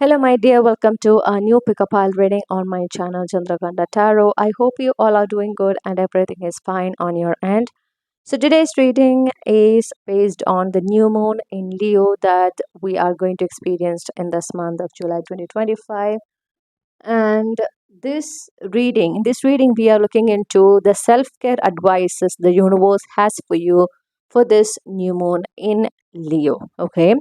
Hello, my dear. Welcome to a new pickup pile reading on my channel, Chandraghanta Tarot. I hope you all are doing good and everything is fine on your end. So, today's reading is based on the new moon in Leo that we are going to experience in this month of July 2025. And in this reading, we are looking into the self care advices the universe has for you for this new moon in Leo. Okay,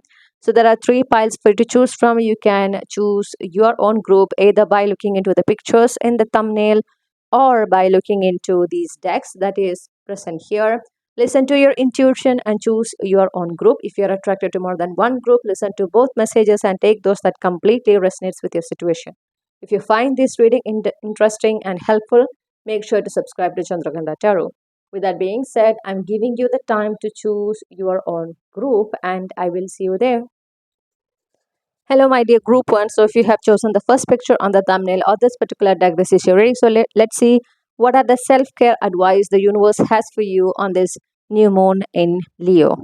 so there are three piles for you to choose from. You can choose your own group either by looking into the pictures in the thumbnail or by looking into these decks that is present here. Listen to your intuition and choose your own group. If you're attracted to more than one group, listen to both messages and take those that completely resonates with your situation. If you find this reading interesting and helpful, make sure to subscribe to Chandraghanta Tarot. With that being said, I'm giving you the time to choose your own group and I will see you there. Hello, my dear group one. So, if you have chosen the first picture on the thumbnail or this particular deck, this is your reading. So, let's see what are the self care advice the universe has for you on this new moon in Leo.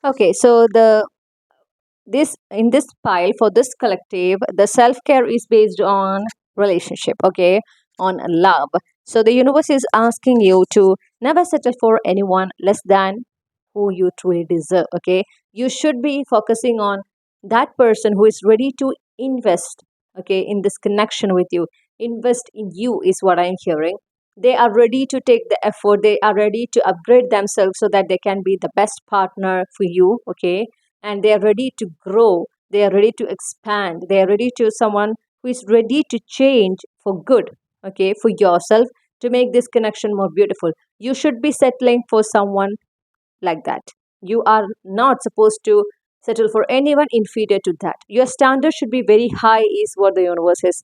Okay, so the this in this pile for this collective, the self care is based on relationship. Okay, on love. So the universe is asking you to never settle for anyone less than who you truly deserve. Okay, you should be focusing on that person who is ready to invest, okay, in this connection with you. Invest in you is what I'm hearing. They are ready to take the effort, they are ready to upgrade themselves so that they can be the best partner for you. Okay, and they are ready to grow, they are ready to expand, they are ready to someone who is ready to change for good. Okay, for yourself, to make this connection more beautiful. You should be settling for someone like that. You are not supposed to settle for anyone inferior to that. Your standard should be very high, is what the universe is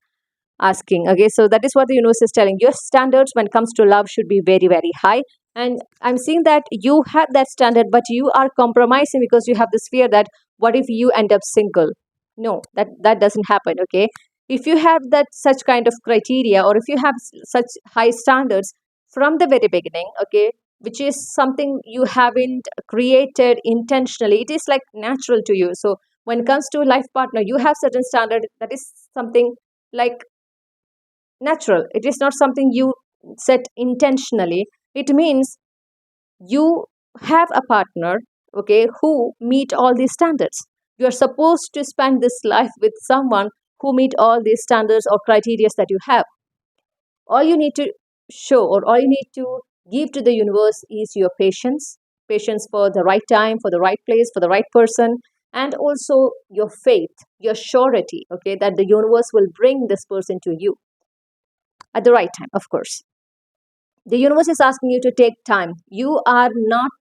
asking. Okay, so that is what the universe is telling. Your standards when it comes to love should be very, very high. And I'm seeing that you have that standard, but you are compromising because you have this fear that what if you end up single? No, that doesn't happen. Okay, if you have that such kind of criteria, or if you have such high standards from the very beginning, okay, which is something you haven't created intentionally, it is like natural to you. So when it comes to life partner, you have certain standard, that is something like natural. It is not something you set intentionally. It means you have a partner, okay, who meet all these standards. You are supposed to spend this life with someone who meet all these standards or criteria that you have. All you need to show, or all you need to give to the universe, is your patience. Patience for the right time, for the right place, for the right person, and also your faith, your surety, okay, that the universe will bring this person to you at the right time, of course. The universe is asking you to take time. You are not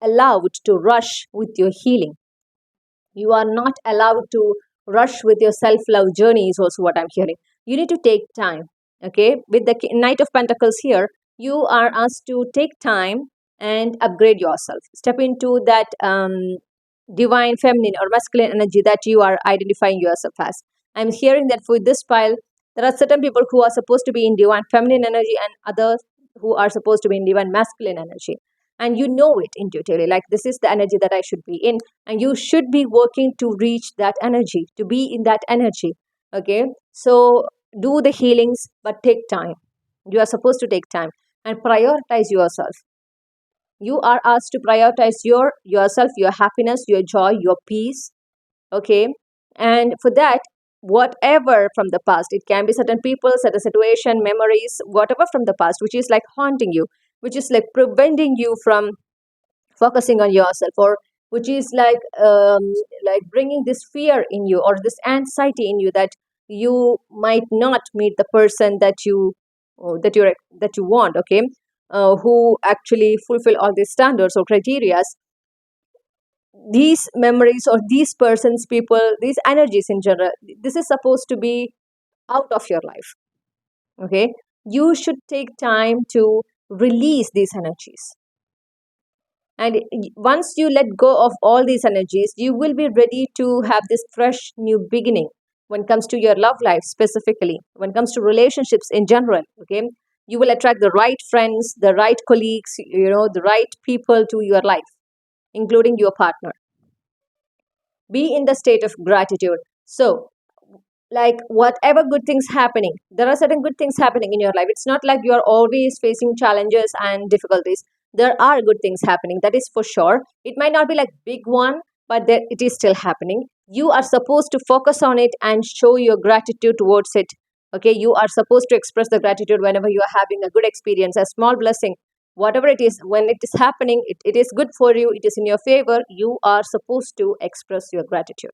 allowed to rush with your healing. You are not allowed to rush with your self love journey, is also what I'm hearing. You need to take time. Okay, with the Knight of Pentacles here, you are asked to take time and upgrade yourself. Step into that divine feminine or masculine energy that you are identifying yourself as. I'm hearing that for this pile, there are certain people who are supposed to be in divine feminine energy and others who are supposed to be in divine masculine energy, and you know it intuitively, like this is the energy that I should be in, and you should be working to reach that energy, to be in that energy. Okay, so do the healings, but take time. You are supposed to take time and prioritize yourself. You are asked to prioritize yourself, your happiness, your joy, your peace. Okay, and for that, whatever from the past, it can be certain people, certain situation, memories, whatever from the past which is like haunting you, which is like preventing you from focusing on yourself, or which is like bringing this fear in you or this anxiety in you, that you might not meet the person that you want. Okay, who actually fulfill all these standards or criteria. These memories or these persons, people, these energies in general, this is supposed to be out of your life. Okay, you should take time to release these energies, and once you let go of all these energies, you will be ready to have this fresh new beginning when it comes to your love life, specifically when it comes to relationships in general. Okay, you will attract the right friends, the right colleagues, the right people to your life, including your partner. Be in the state of gratitude. So, like, whatever good things happening, there are certain good things happening in your life. It's not like you are always facing challenges and difficulties. There are good things happening, that is for sure. It might not be like big one, but there it is still happening. You are supposed to focus on it and show your gratitude towards it. Okay, you are supposed to express the gratitude whenever you are having a good experience, a small blessing, whatever it is. When it is happening, it is good for you, it is in your favor, you are supposed to express your gratitude.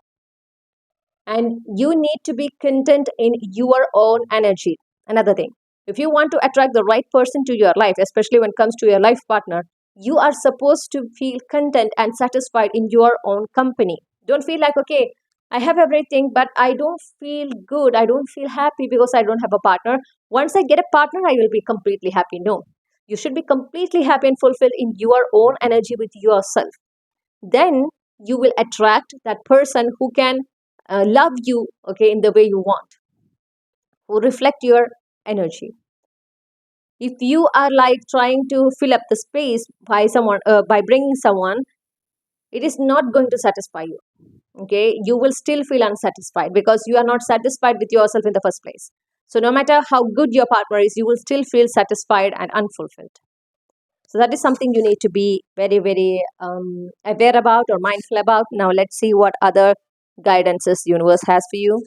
And you need to be content in your own energy. Another thing, if you want to attract the right person to your life, especially when it comes to your life partner, you are supposed to feel content and satisfied in your own company. Don't feel like, okay, I have everything, but I don't feel good, I don't feel happy because I don't have a partner. Once I get a partner, I will be completely happy. No, you should be completely happy and fulfilled in your own energy with yourself. Then you will attract that person who can love you, okay, in the way you want, who reflect your energy. If you are like trying to fill up the space by someone, by bringing someone, it is not going to satisfy you. Okay, you will still feel unsatisfied because you are not satisfied with yourself in the first place. So no matter how good your partner is, you will still feel satisfied and unfulfilled. So that is something you need to be very, very aware about or mindful about. Now let's see what other guidances universe has for you.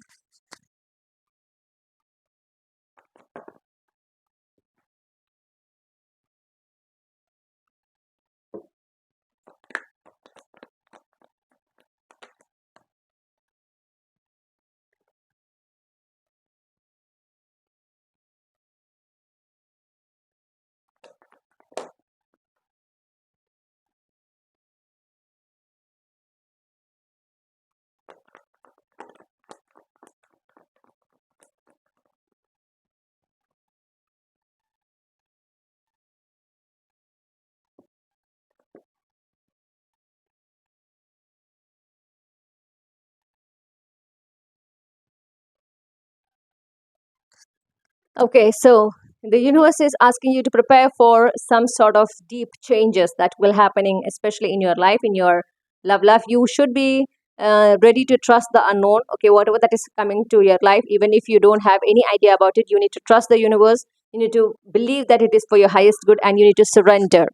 Okay, so the universe is asking you to prepare for some sort of deep changes that will happening, especially in your life, in your love life. You should be ready to trust the unknown. Okay, whatever that is coming to your life, even if you don't have any idea about it, you need to trust the universe. You need to believe that it is for your highest good, and you need to surrender.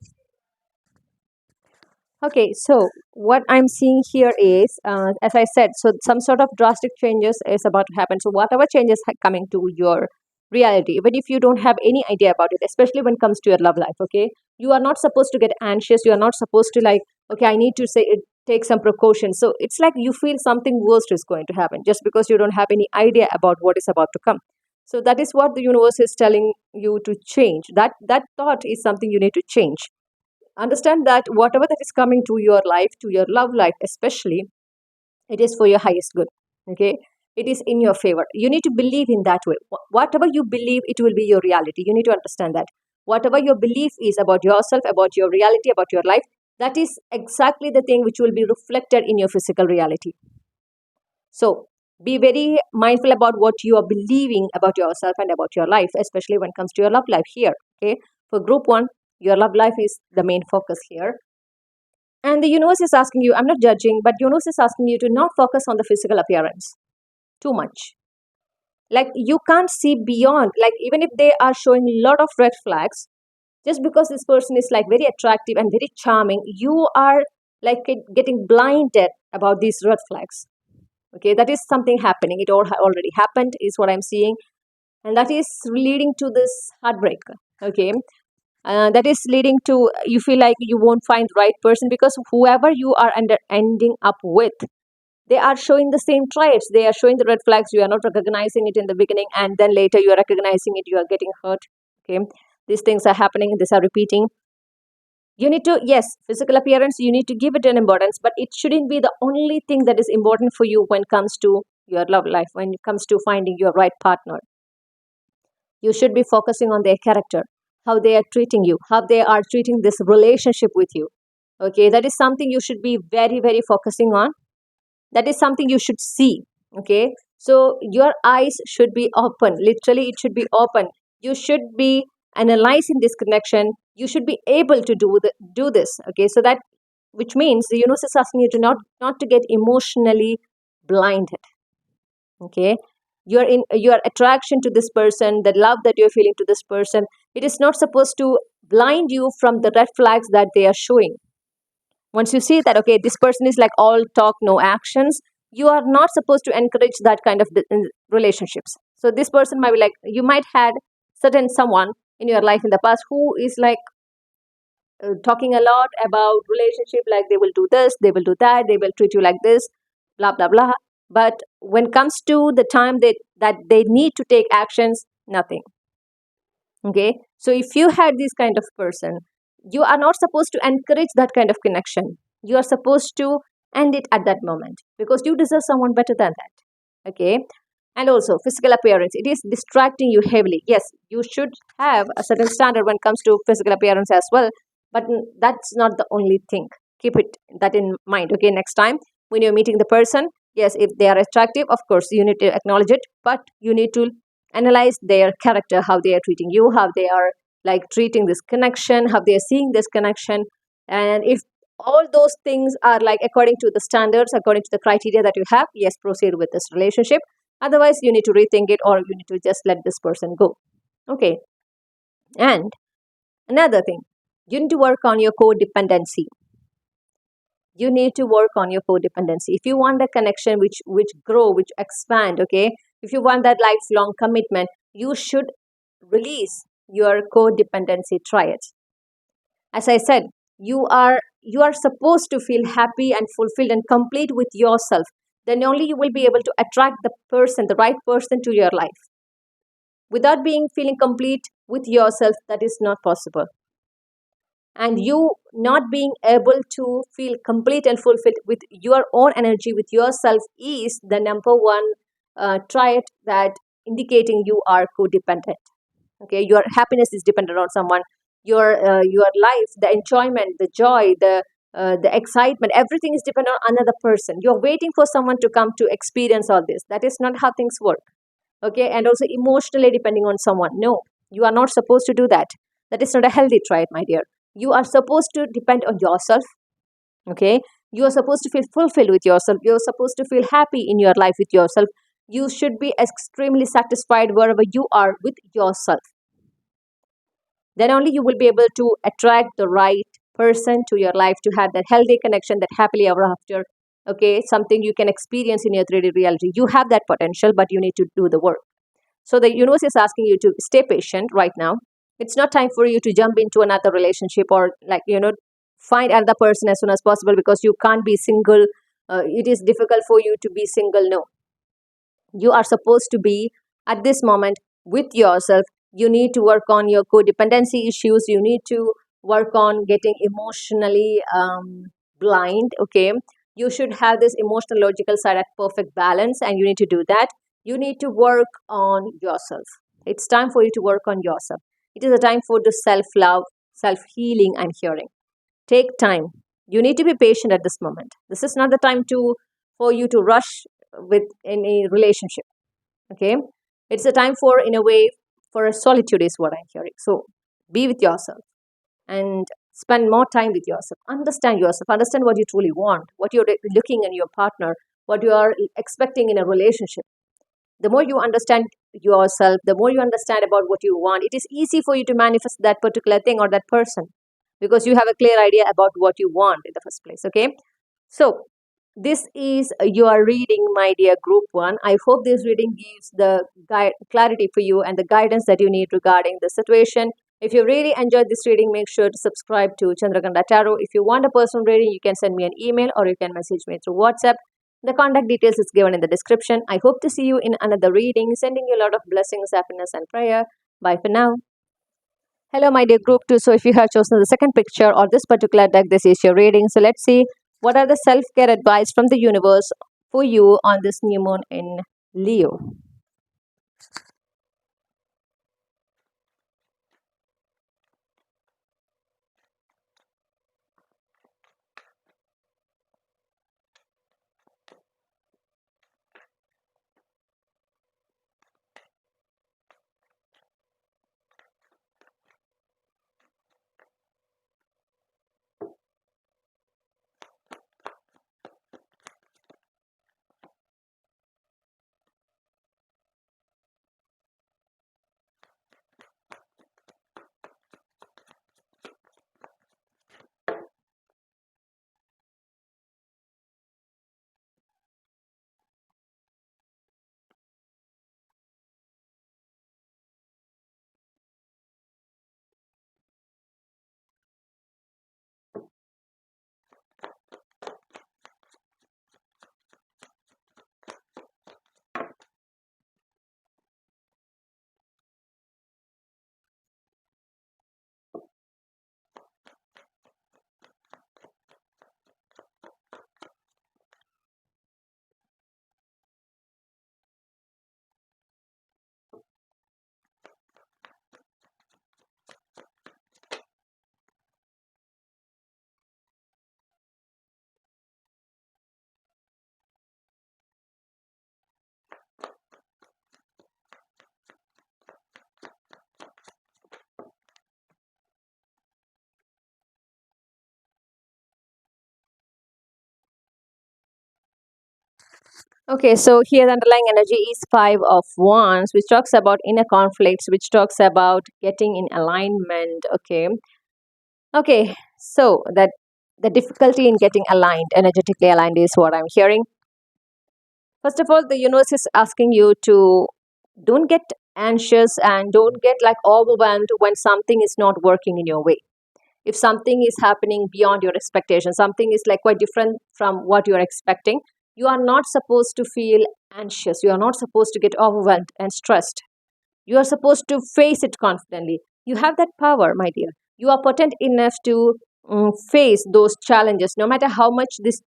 Okay, so what I'm seeing here is, as I said, so some sort of drastic changes is about to happen. So whatever changes coming to your reality, even if you don't have any idea about it, especially when it comes to your love life, okay, you are not supposed to get anxious. You are not supposed to like, okay, I need to say it, take some precautions. So it's like you feel something worse is going to happen just because you don't have any idea about what is about to come. So that is what the universe is telling you to change. That thought is something you need to change. Understand that whatever that is coming to your life, to your love life especially, it is for your highest good. Okay, it is in your favor. You need to believe in that way. Whatever you believe, it will be your reality. You need to understand that whatever your belief is about yourself, about your reality, about your life, that is exactly the thing which will be reflected in your physical reality. So be very mindful about what you are believing about yourself and about your life, especially when it comes to your love life here. Okay. For group 1, your love life is the main focus here. And the universe is asking you, I'm not judging, but universe is asking you to not focus on the physical appearance too much. Like, you can't see beyond, like, even if they are showing a lot of red flags, just because this person is like very attractive and very charming, you are like getting blinded about these red flags. Okay, that is something happening. It all already happened, is what I'm seeing, and that is leading to this heartbreak. Okay, that is leading to, you feel like you won't find the right person, because whoever you are ending up with, they are showing the same traits. They are showing the red flags. You are not recognizing it in the beginning, and then later you are recognizing it, you are getting hurt. Okay, these things are happening, these are repeating. You need to, yes, physical appearance, you need to give it an importance, but it shouldn't be the only thing that is important for you when it comes to your love life, when it comes to finding your right partner. You should be focusing on their character, how they are treating you, how they are treating this relationship with you. Okay, that is something you should be very, very focusing on. That is something you should see. Okay, so your eyes should be open, literally it should be open. You should be analyzing this connection. You should be able to do this. Okay, so that, which means the universe is asking you to not to get emotionally blinded. Okay, your attraction to this person, the love that you're feeling to this person, it is not supposed to blind you from the red flags that they are showing. Once you see that, okay, this person is like all talk no actions, you are not supposed to encourage that kind of relationships. So this person might be like, you might had certain someone in your life in the past who is like talking a lot about relationship, like they will do this, they will do that, they will treat you like this, blah blah blah. But when it comes to the time that they need to take actions, nothing. Okay, so if you had this kind of person, you are not supposed to encourage that kind of connection. You are supposed to end it at that moment, because you deserve someone better than that. Okay, and also physical appearance, it is distracting you heavily. Yes, you should have a certain standard when it comes to physical appearance as well, but that's not the only thing. Keep it that in mind. Okay, next time when you're meeting the person, yes, if they are attractive, of course you need to acknowledge it, but you need to analyze their character, how they are treating you, how they are like treating this connection, how they are seeing this connection. And if all those things are like according to the standards, according to the criteria that you have, yes, proceed with this relationship. Otherwise you need to rethink it, or you need to just let this person go. Okay, and another thing, you need to work on your codependency. You need to work on your codependency if you want a connection which grow, which expand. Okay, if you want that lifelong commitment, you should release your codependency triad. As I said, you are supposed to feel happy and fulfilled and complete with yourself. Then only you will be able to attract the person, the right person to your life. Without being feeling complete with yourself, that is not possible. And you not being able to feel complete and fulfilled with your own energy, with yourself, is the number one trait that indicating you are codependent. Okay, your happiness is dependent on someone. Your life, the enjoyment, the joy, the excitement, everything is dependent on another person. You're waiting for someone to come to experience all this. That is not how things work. Okay, and also emotionally depending on someone, no, you are not supposed to do that. That is not a healthy trait, my dear. You are supposed to depend on yourself. Okay, you are supposed to feel fulfilled with yourself. You're supposed to feel happy in your life with yourself. You should be extremely satisfied wherever you are with yourself. Then only you will be able to attract the right person to your life, to have that healthy connection, that happily ever after. Okay, something you can experience in your 3D reality. You have that potential, but you need to do the work. So the universe is asking you to stay patient right now. It's not time for you to jump into another relationship, or like, find another person as soon as possible, because you can't be single. It is difficult for you to be single. No, you are supposed to be at this moment with yourself. You need to work on your codependency issues. You need to work on getting emotionally blind. Okay, you should have this emotional logical side at perfect balance, and you need to do that. You need to work on yourself. It's time for you to work on yourself. It is a time for the self love, self healing and healing. Take time. You need to be patient at this moment. This is not the time to for you to rush with any relationship. Okay, it's a time for, in a way, for a solitude, is what I'm hearing. So Be with yourself and spend more time with yourself, understand what you truly want, what you're looking in your partner, what you are expecting in a relationship. The more you understand yourself, the more you understand about what you want, it is easy for you to manifest that particular thing or that person, because you have a clear idea about what you want in the first place. Okay, so this is your reading, my dear group one. I hope this reading gives the clarity for you and the guidance that you need regarding the situation. If you really enjoyed this reading, make sure to subscribe to Chandraghanta Tarot. If you want a personal reading, you can send me an email or you can message me through WhatsApp. The contact details is given in the description. I hope to see you in another reading. Sending you a lot of blessings, happiness, and prayer. Bye for now. Hello, my dear group 2. So, if you have chosen the second picture or this particular deck, this is your reading. So, let's see what are the self care advice from the universe for you on this new moon in Leo. Okay, so here the underlying energy is Five of Wands, which talks about inner conflicts, which talks about getting in alignment. Okay, so that the difficulty in getting aligned, energetically aligned, is what I'm hearing. First of all, the universe is asking you to don't get anxious and don't get like overwhelmed when something is not working in your way. If something is happening beyond your expectation, something is like quite different from what you're expecting, you are not supposed to feel anxious. You are not supposed to get overwhelmed and stressed. You are supposed to face it confidently. You have that power, my dear. You are potent enough to face those challenges, no matter how much this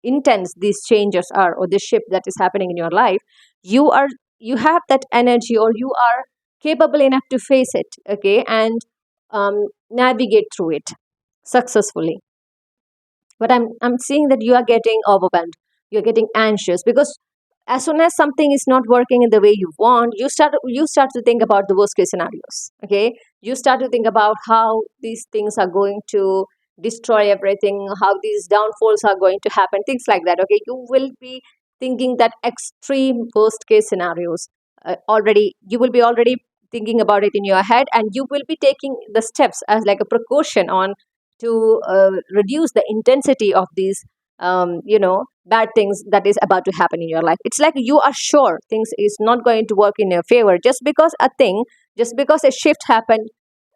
intense these changes are, or this shift that is happening in your life. You are, you have that energy, or you are capable enough to face it. Okay, and navigate through it successfully. But I'm seeing that you are getting overwhelmed, you're getting anxious, because as soon as something is not working in the way you want, you start to think about the worst case scenarios. Okay, you start to think about how these things are going to destroy everything, how these downfalls are going to happen, things like that. Okay, you will be thinking that extreme worst case scenarios. Already you will be already thinking about it in your head, and you will be taking the steps as like a precaution on to reduce the intensity of these bad things that is about to happen in your life. It's like you are sure things is not going to work in your favor, just because a shift happened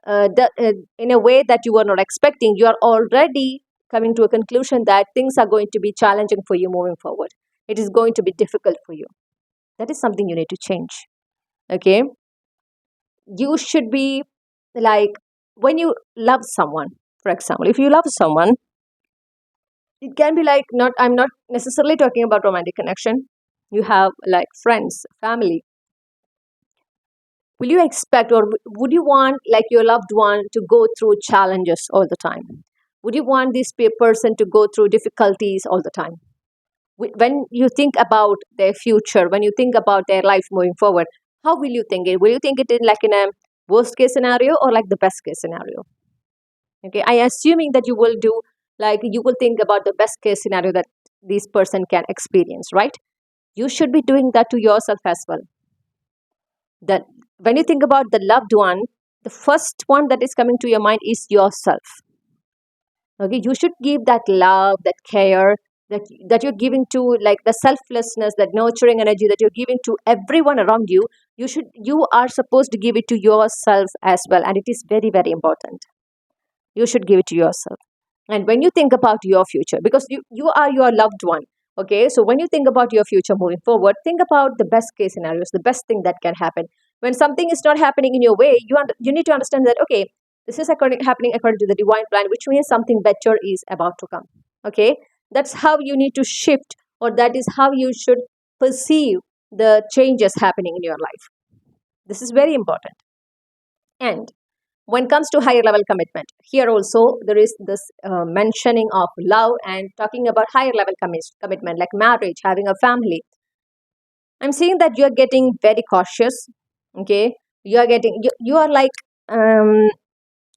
in a way that you were not expecting. You are already coming to a conclusion that things are going to be challenging for you moving forward. It is going to be difficult for you. That is something you need to change. Okay, you should be like, when you love someone, for example, if you love someone, it can be like, not, I'm not necessarily talking about romantic connection. You have like friends, family. Will you expect, or would you want like your loved one to go through challenges all the time? Would you want this person to go through difficulties all the time? When you think about their future, when you think about their life moving forward, how will you think it? Will you think it in like in a worst case scenario or like the best case scenario. Okay, I assuming that you will do, like, you will think about the best case scenario that this person can experience, right? You should be doing that to yourself as well. That when you think about the loved one, the first one that is coming to your mind is yourself. Okay, you should give that love, that care, that you're giving to, like, the selflessness, that nurturing energy that you're giving to everyone around you. You are supposed to give it to yourself as well, and it is very, very important. You should give it to yourself. And when you think about your future, because you are your loved one, okay, so when you think about your future moving forward, think about the best case scenarios, the best thing that can happen. When something is not happening in your way, you need to understand that, okay, this is happening according to the divine plan, which means something better is about to come. Okay, that's how you need to shift, or that is how you should perceive the changes happening in your life. This is very important. And when it comes to higher level commitment, here also there is this mentioning of love and talking about higher level commitment, like marriage, having a family. I'm seeing that you are getting very cautious. Okay, you are like, um,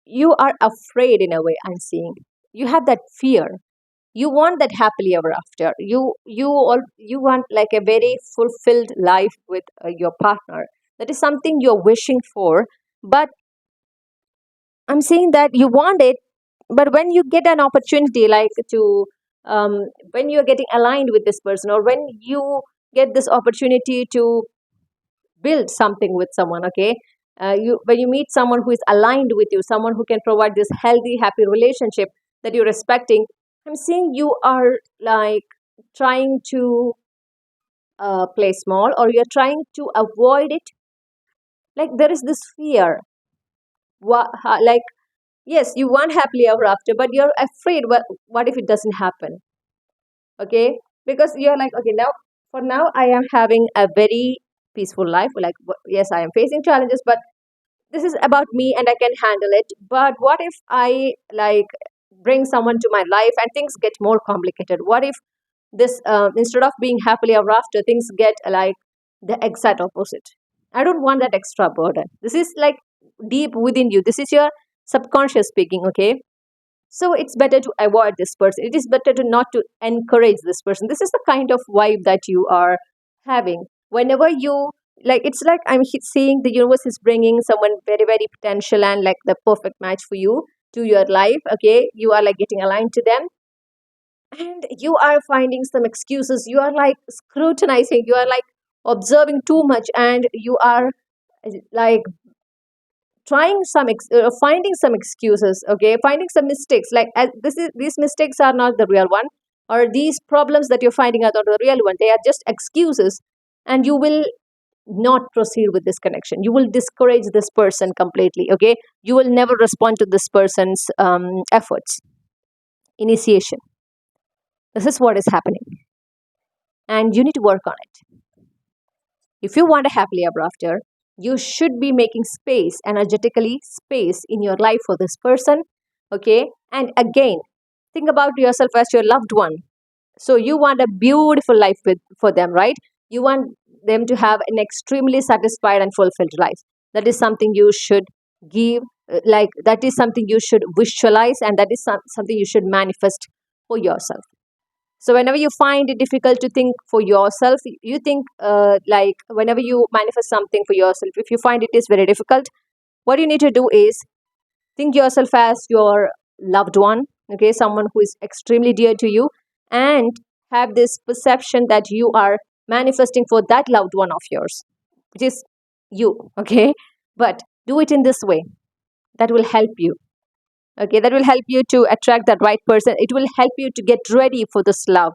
you are afraid in a way. I'm seeing you have that fear. You want that happily ever after. You want like a very fulfilled life with your partner. That is something you're wishing for. But I'm saying that you want it, but when you get an opportunity, like to, when you're getting aligned with this person, or when you get this opportunity to build something with someone, okay, you when you meet someone who is aligned with you, someone who can provide this healthy, happy relationship that you're respecting, I'm seeing you are like trying to play small, or you're trying to avoid it. Like there is this fear. Like, yes, you want happily ever after, but you're afraid, what if it doesn't happen? Okay, because you're like, okay, now, for now I am having a very peaceful life, like, yes, I am facing challenges, but this is about me and I can handle it. But what if I, like, bring someone to my life and things get more complicated? What if this, instead of being happily ever after, things get like the exact opposite? I don't want that extra burden. This is like deep within you, this is your subconscious speaking. Okay, so it's better to avoid this person, it is better to not to encourage this person. This is the kind of vibe that you are having whenever you, like, it's like seeing the universe is bringing someone very, very potential and like the perfect match for you to your life. Okay, you are like getting aligned to them, and you are finding some excuses, you are like scrutinizing, you are like observing too much, and you are like finding some excuses, okay, finding some mistakes, like, these mistakes are not the real one, or these problems that you're finding are not the real one, they are just excuses. And you will not proceed with this connection, you will discourage this person completely. Okay, you will never respond to this person's efforts, initiation. This is what is happening, and you need to work on it. If you want a happily ever after, you should be making space, energetically space in your life for this person. Okay. And again, think about yourself as your loved one. So you want a beautiful life for them, right? You want them to have an extremely satisfied and fulfilled life. That is something you should give, like, that is something you should visualize, and that is something you should manifest for yourself. So whenever you find it difficult to think for yourself, you think, like, whenever you manifest something for yourself, if you find it is very difficult, what you need to do is think yourself as your loved one, okay, someone who is extremely dear to you, and have this perception that you are manifesting for that loved one of yours, which is you. Okay, but do it in this way. That will help you. Okay, that will help you to attract that right person. It will help you to get ready for this love.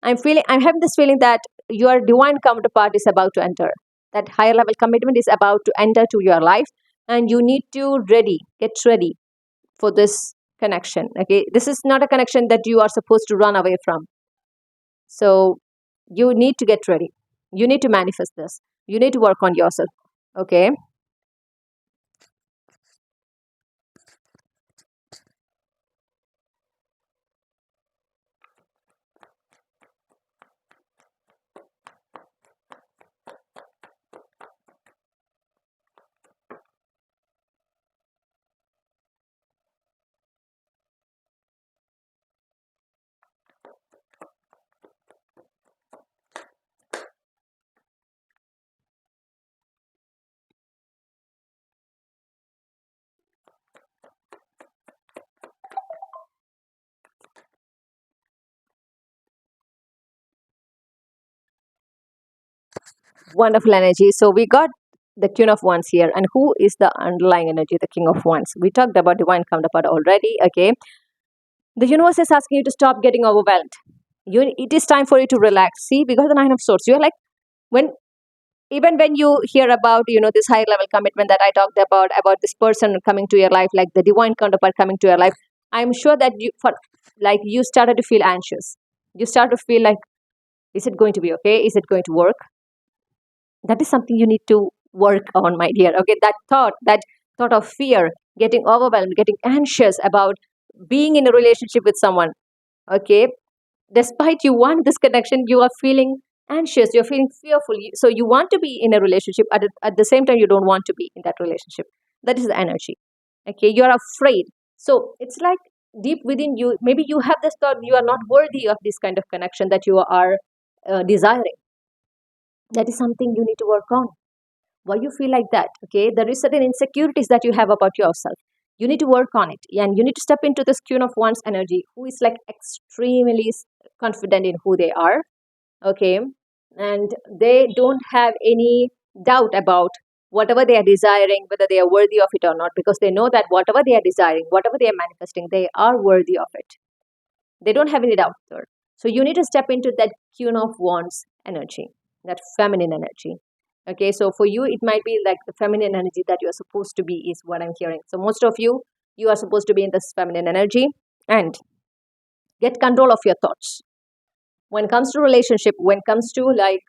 I'm having this feeling that your divine counterpart is about to enter. That higher level commitment is about to enter to your life, and you need to get ready for this connection. Okay, this is not a connection that you are supposed to run away from. So you need to get ready. You need to manifest this. You need to work on yourself. Okay. Wonderful energy. So we got the Queen of Wands here. And who is the underlying energy, the King of Wands? We talked about divine counterpart already. Okay. The universe is asking you to stop getting overwhelmed. It is time for you to relax. See, because the Nine of Swords, you're like, when even when you hear about this high level commitment that I talked about this person coming to your life, like the divine counterpart coming to your life, I'm sure that you started to feel anxious. You start to feel like, is it going to be okay? Is it going to work? That is something you need to work on, my dear. Okay, that thought of fear, getting overwhelmed, getting anxious about being in a relationship with someone. Okay, despite you want this connection, you are feeling anxious, you're feeling fearful. So you want to be in a relationship, at the same time you don't want to be in that relationship. That is the energy. Okay, you're afraid. So it's like deep within you, maybe you have this thought, you are not worthy of this kind of connection that you are desiring. That is something you need to work on. Why you feel like that? Okay, there is certain insecurities that you have about yourself. You need to work on it, and you need to step into this Queen of Wands energy, who is like extremely confident in who they are. Okay, and they don't have any doubt about whatever they are desiring, whether they are worthy of it or not, because they know that whatever they are desiring, whatever they are manifesting, they are worthy of it. They don't have any doubt there. So you need to step into that Queen of Wands energy, that feminine energy. Okay, so for you, it might be like the feminine energy that you are supposed to be, is what I'm hearing. So most of you, you are supposed to be in this feminine energy and get control of your thoughts. When it comes to relationship, when it comes to like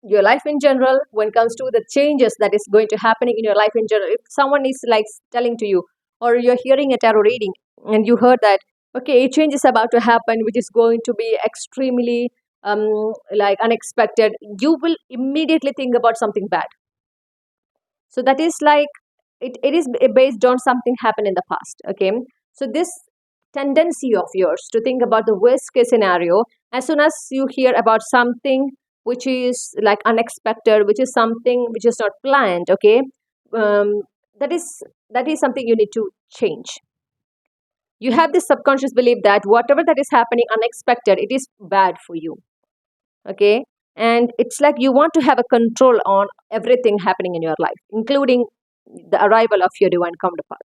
your life in general, when it comes to the changes that is going to happening in your life in general, if someone is like telling to you, or you're hearing a tarot reading and you heard that, okay, a change is about to happen which is going to be extremely like unexpected, you will immediately think about something bad. So that is like, it is based on something happened in the past. Okay, so this tendency of yours to think about the worst case scenario, as soon as you hear about something which is like unexpected, which is something which is not planned. Okay, um, that is that is something you need to change. You have this subconscious belief that whatever that is happening unexpected, it is bad for you. Okay, and it's like you want to have a control on everything happening in your life, including the arrival of your divine counterpart.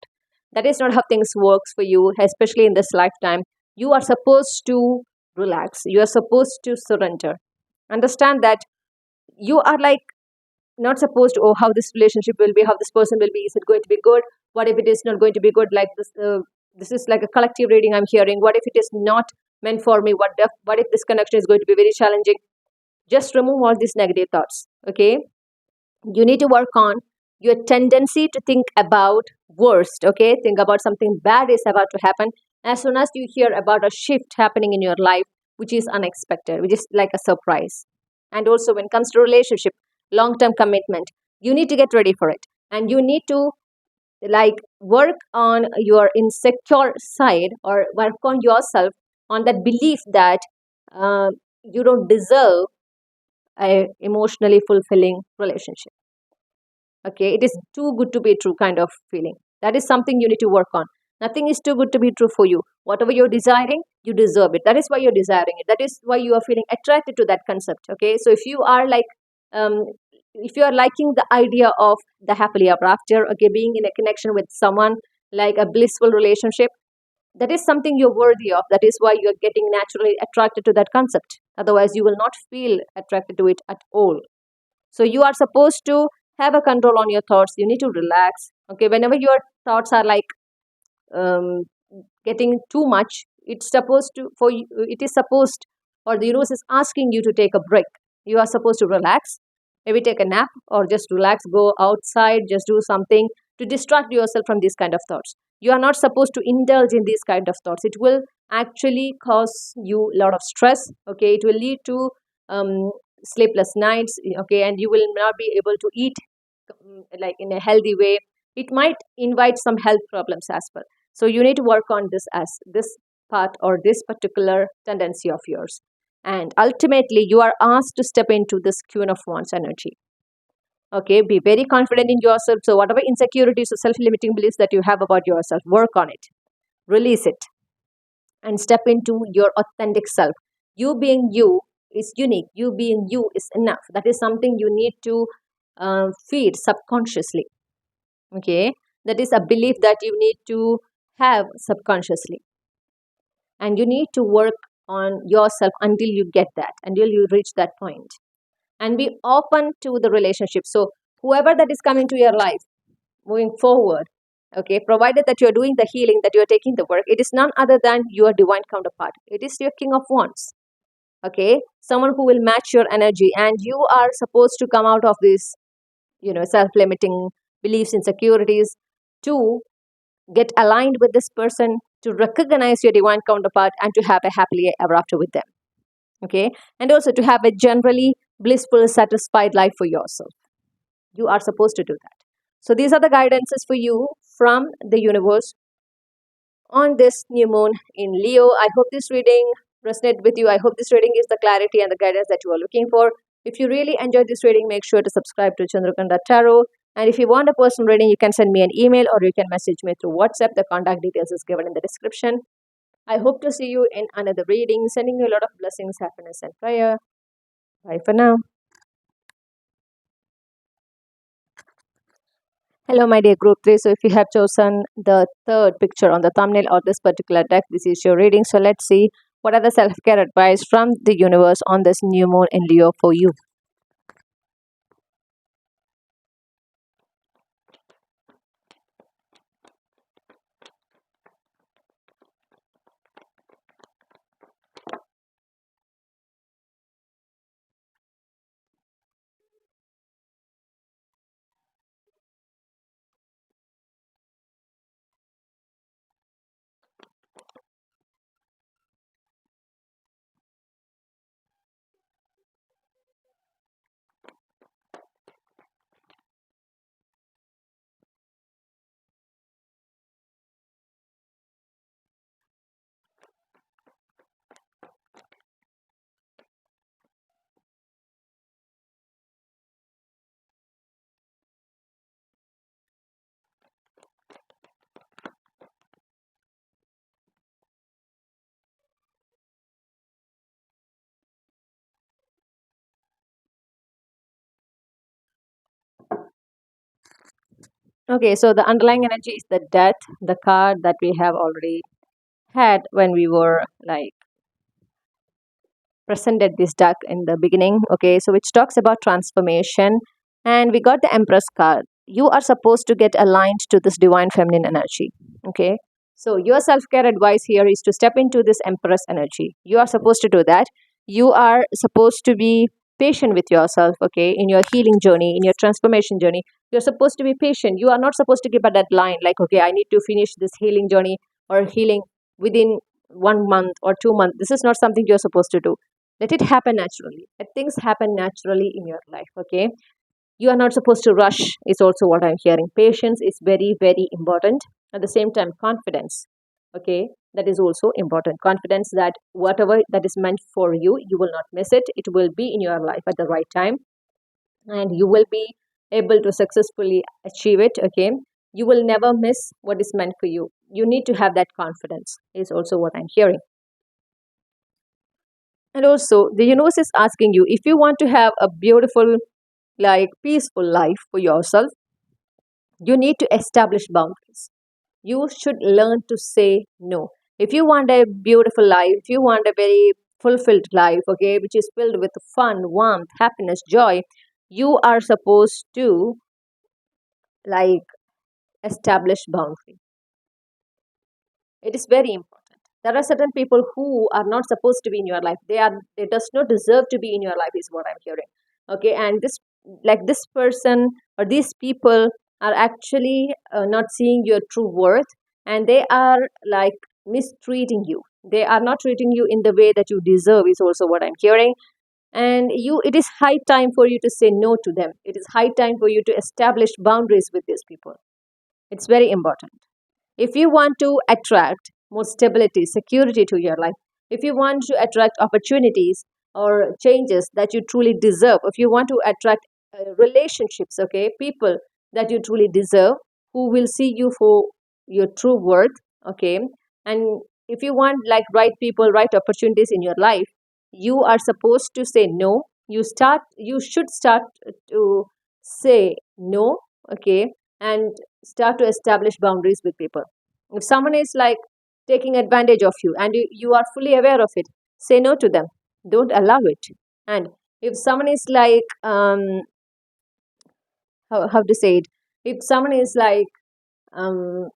That is not how things works for you, especially in this lifetime. You are supposed to relax, you are supposed to surrender. Understand that you are like not supposed to, oh, how this relationship will be, how this person will be, is it going to be good, what if it is not going to be good, like this is like a collective reading I'm hearing. What if it is not meant for me? What if this connection is going to be very challenging? Just remove all these negative thoughts. Okay, you need to work on your tendency to think about worst. Okay, think about something bad is about to happen as soon as you hear about a shift happening in your life which is unexpected, which is like a surprise. And also when it comes to relationship, long term commitment, you need to get ready for it, and you need to like work on your insecure side, or work on yourself on that belief that uh, you don't deserve a emotionally fulfilling relationship. Okay, it is too good to be true kind of feeling. That is something you need to work on. Nothing is too good to be true for you. Whatever you're desiring, you deserve it. That is why you're desiring it. That is why you are feeling attracted to that concept. Okay, so if you are like um if you are liking the idea of the happily ever after, okay, being in a connection with someone, like a blissful relationship, that is something you're worthy of. That is why you're getting naturally attracted to that concept. Otherwise you will not feel attracted to it at all. So you are supposed to have a control on your thoughts. You need to relax. Okay, whenever your thoughts are like um, getting too much, it's supposed to for you. It is supposed, or the universe is asking you to take a break. You are supposed to relax. Maybe take a nap or just relax. Go outside. Just do something to distract yourself from these kind of thoughts. You are not supposed to indulge in these kind of thoughts. It will actually cause you a lot of stress. Okay, it will lead to um, sleepless nights. Okay, and you will not be able to eat like in a healthy way. It might invite some health problems as well. So you need to work on this, as this part or this particular tendency of yours. And ultimately you are asked to step into this Queen of Wands energy. Okay, be very confident in yourself. So whatever insecurities or self-limiting beliefs that you have about yourself, work on it, release it, and step into your authentic self. You being you is unique. You being you is enough. That is something you need to feed subconsciously. Okay, that is a belief that you need to have subconsciously, and you need to work on yourself until you get that, until you reach that point, and be open to the relationship. So whoever that is coming to your life moving forward, okay, provided that you're doing the healing, that you're taking the work, it is none other than your divine counterpart. It is your king of wands. Okay, someone who will match your energy, and you are supposed to come out of this, self-limiting beliefs, insecurities, to get aligned with this person, to recognize your divine counterpart, and to have a happily ever after with them. Okay, and also to have a generally blissful, satisfied life for yourself. You are supposed to do that. So these are the guidances for you from the universe on this new moon in Leo. I hope this reading resonated with you. I hope this reading is the clarity and the guidance that you are looking for. If you really enjoyed this reading, make sure to subscribe to Chandraghanta Tarot. And if you want a personal reading, you can send me an email or you can message me through WhatsApp. The contact details is given in the description. I hope to see you in another reading. Sending you a lot of blessings, happiness, and prayer. Bye for now. Hello, my dear group 3. So, if you have chosen the third picture on the thumbnail or this particular deck, this is your reading. So, let's see what are the self care advice from the universe on this new moon in Leo for you. Okay, so the underlying energy is the death, the card that we have already had when we were like presented this deck in the beginning. Okay, so which talks about transformation, and we got the Empress card. You are supposed to get aligned to this divine feminine energy. Okay, so your self-care advice here is to step into this Empress energy. You are supposed to do that. You are supposed to be patient with yourself. Okay, in your healing journey, in your transformation journey, you're supposed to be patient. You are not supposed to give a deadline like, okay, I need to finish this healing journey or healing within 1 month or 2 months. This is not something you're supposed to do. Let it happen naturally. Let things happen naturally in your life. Okay, you are not supposed to rush is also what I'm hearing. Patience is very, very important. At the same time, confidence, okay, that is also important. Confidence that whatever that is meant for you, you will not miss it. It will be in your life at the right time, and you will be able to successfully achieve it. Okay, you will never miss what is meant for you. You need to have that confidence is also what I'm hearing. And also, the universe is asking you, if you want to have a beautiful, like peaceful life for yourself, you need to establish boundaries. You should learn to say no. If you want a beautiful life, if you want a very fulfilled life, okay, which is filled with fun, warmth, happiness, joy, you are supposed to like establish boundaries. It is very important. There are certain people who are not supposed to be in your life. They does not deserve to be in your life is what I'm hearing. Okay, and this person or these people are actually not seeing your true worth, and they are like mistreating you. They are not treating you in the way that you deserve is also what I'm hearing. And you, it is high time for you to say no to them. It is high time for you to establish boundaries with these people. It's very important. If you want to attract more stability, security to your life, if you want to attract opportunities or changes that you truly deserve, if you want to attract relationships, okay, people that you truly deserve, who will see you for your true worth, okay, and if you want like right people, right opportunities in your life, you are supposed to say no. You should start to say no, okay, and start to establish boundaries with people. If someone is like taking advantage of you and you are fully aware of it, say no to them. Don't allow it. And if someone is like how to say it, if someone is like um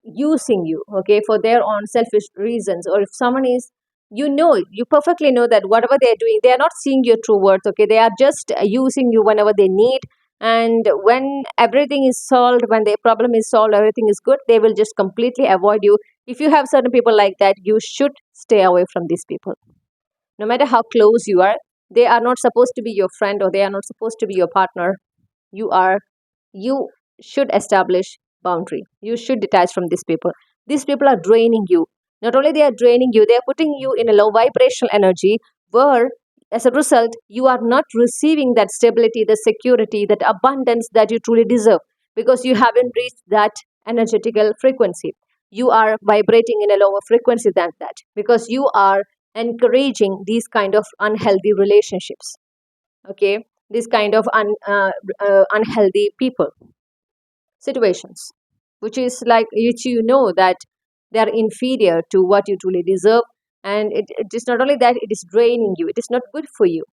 using you, okay, for their own selfish reasons, or if someone is, you perfectly know that whatever they're doing, they are not seeing your true worth, okay, they are just using you whenever they need. And when everything is solved, when their problem is solved, everything is good, they will just completely avoid you. If you have certain people like that, you should stay away from these people. No matter how close you are, they are not supposed to be your friend, or they are not supposed to be your partner. You are you should establish boundary. You should detach from these people. These people are draining you. Not only they are draining you, they are putting you in a low vibrational energy, where as a result you are not receiving that stability, the security, that abundance that you truly deserve, because you haven't reached that energetical frequency. You are vibrating in a lower frequency than that, because you are encouraging these kind of unhealthy relationships, okay, this kind of unhealthy people, situations, which is like, which you know that they are inferior to what you truly deserve. And it is not only that, it is draining you, it is not good for you,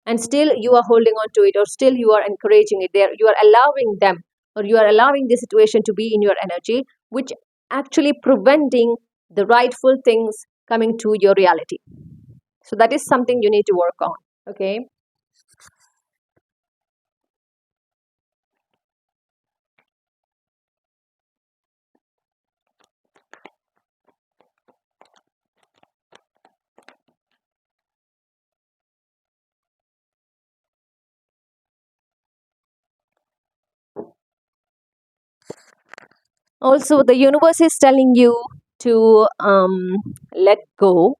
and still you are holding on to it, or still you are encouraging it there, you are allowing them, or you are allowing the situation to be in your energy, which actually preventing the rightful things coming to your reality. So that is something you need to work on, okay. Also, the universe is telling you to let go.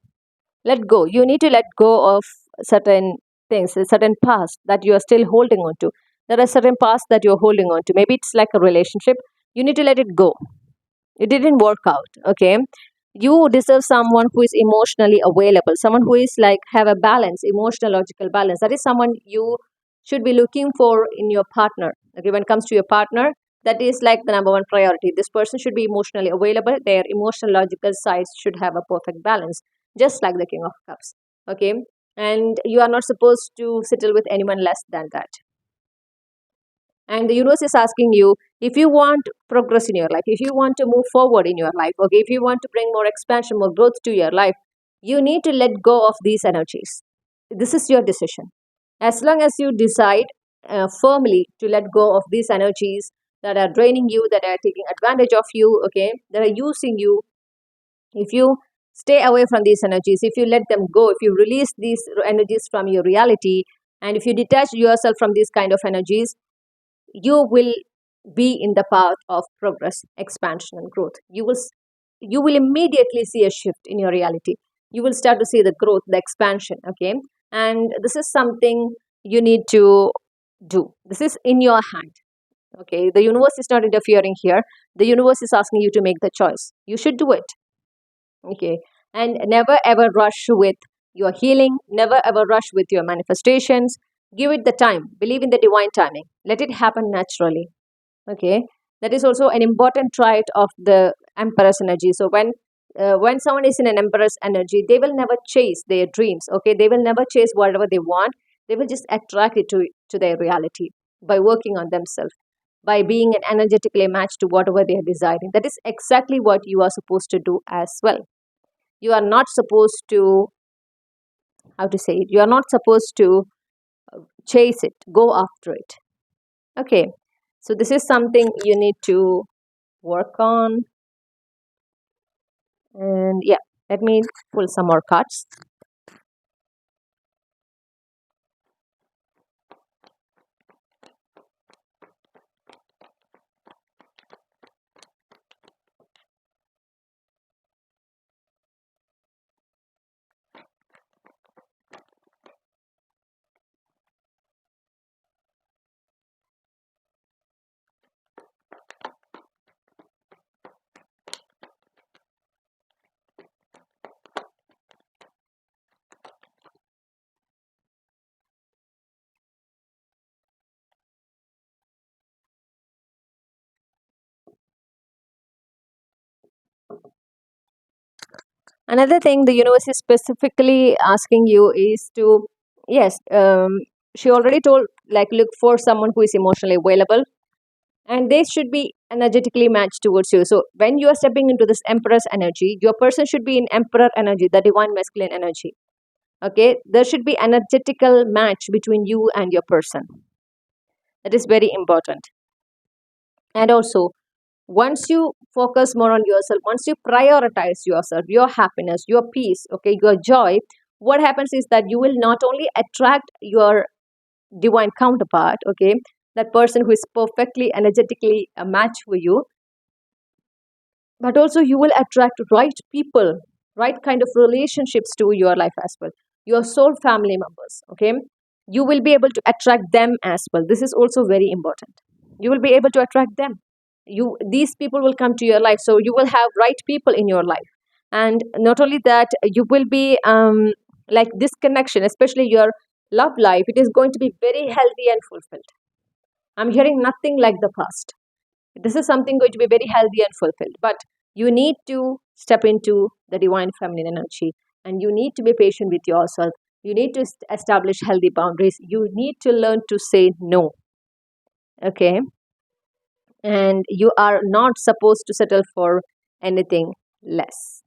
Let go. You need to let go of certain things, a certain past that you are still holding on to. There are certain past that you're holding on to. Maybe it's like a relationship. You need to let it go. It didn't work out, okay. You deserve someone who is emotionally available, someone who is like have a balance, emotional logical balance. That is someone you should be looking for in your partner, okay. When it comes to your partner, that is like the number one priority. This person should be emotionally available, their emotional logical sides should have a perfect balance, just like the king of cups, okay. And you are not supposed to settle with anyone less than that. And the universe is asking you, if you want progress in your life, if you want to move forward in your life, okay, if you want to bring more expansion, more growth to your life, you need to let go of these energies. This is your decision. As long as you decide firmly to let go of these energies that are draining you, that are taking advantage of you, okay, that are using you, if you stay away from these energies, if you let them go, if you release these energies from your reality, and if you detach yourself from these kind of energies, you will be in the path of progress, expansion, and growth. You will immediately see a shift in your reality. You will start to see the growth, the expansion, okay. And this is something you need to do. This is in your hand, okay. The universe is not interfering here. The universe is asking you to make the choice. You should do it, okay. And never ever rush with your healing, never ever rush with your manifestations. Give it the time, believe in the divine timing, let it happen naturally, okay. That is also an important trait of the empress energy. So when someone is in an empress energy, they will never chase their dreams, okay. They will never chase whatever they want. They will just attract it to their reality by working on themselves, by being an energetically matched to whatever they are desiring. That is exactly what you are supposed to do as well. You are not supposed to, how to say it, you are not supposed to chase it, go after it, okay. So this is something you need to work on. And yeah, let me pull some more cards. Another thing the universe is specifically asking you is to, yes, she already told, like, look for someone who is emotionally available, and they should be energetically matched towards you. So when you are stepping into this empress energy, your person should be in emperor energy, the divine masculine energy. Okay, there should be energetical match between you and your person. That is very important. And also, once you focus more on yourself, once you prioritize yourself, your happiness, your peace, okay, your joy, what happens is that you will not only attract your divine counterpart, okay, that person who is perfectly energetically a match for you, but also you will attract right people, right kind of relationships to your life as well, your soul family members, okay. You will be able to attract them as well. This is also very important. You will be able to attract them. These people will come to your life, so you will have right people in your life. And not only that, you will be like this connection, especially your love life, it is going to be very healthy and fulfilled. I'm hearing nothing like the past. This is something going to be very healthy and fulfilled. But you need to step into the divine feminine energy, and you need to be patient with yourself. You need to establish healthy boundaries. You need to learn to say no. Okay. And you are not supposed to settle for anything less.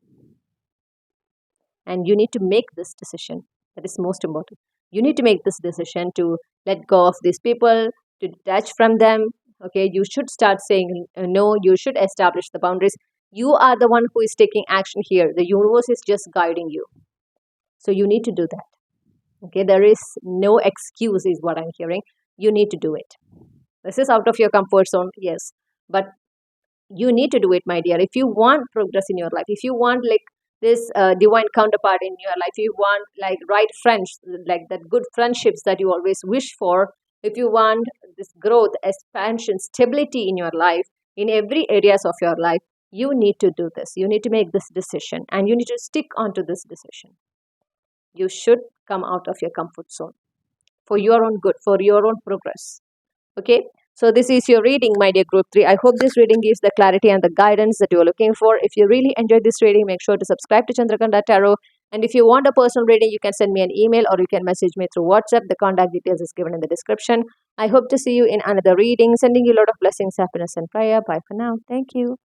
And you need to make this decision. That is most important. You need to make this decision to let go of these people, to detach from them. Okay, you should start saying no. You should establish the boundaries. You are the one who is taking action here. The universe is just guiding you, so you need to do that. Okay, there is no excuse is what I'm hearing. You need to do it. This is out of your comfort zone, yes, but you need to do it, my dear. If you want progress in your life, if you want like this divine counterpart in your life, you want like right friends, like that good friendships that you always wish for, if you want this growth, expansion, stability in your life, in every areas of your life, you need to do this. You need to make this decision, and you need to stick onto this decision. You should come out of your comfort zone for your own good, for your own progress. Okay, so this is your reading, my dear group 3. I hope this reading gives the clarity and the guidance that you are looking for. If you really enjoyed this reading, make sure to subscribe to Chandraghanta Tarot. And if you want a personal reading, you can send me an email or you can message me through WhatsApp. The contact details is given in the description. I hope to see you in another reading. Sending you a lot of blessings, happiness, and prayer. Bye for now. Thank you.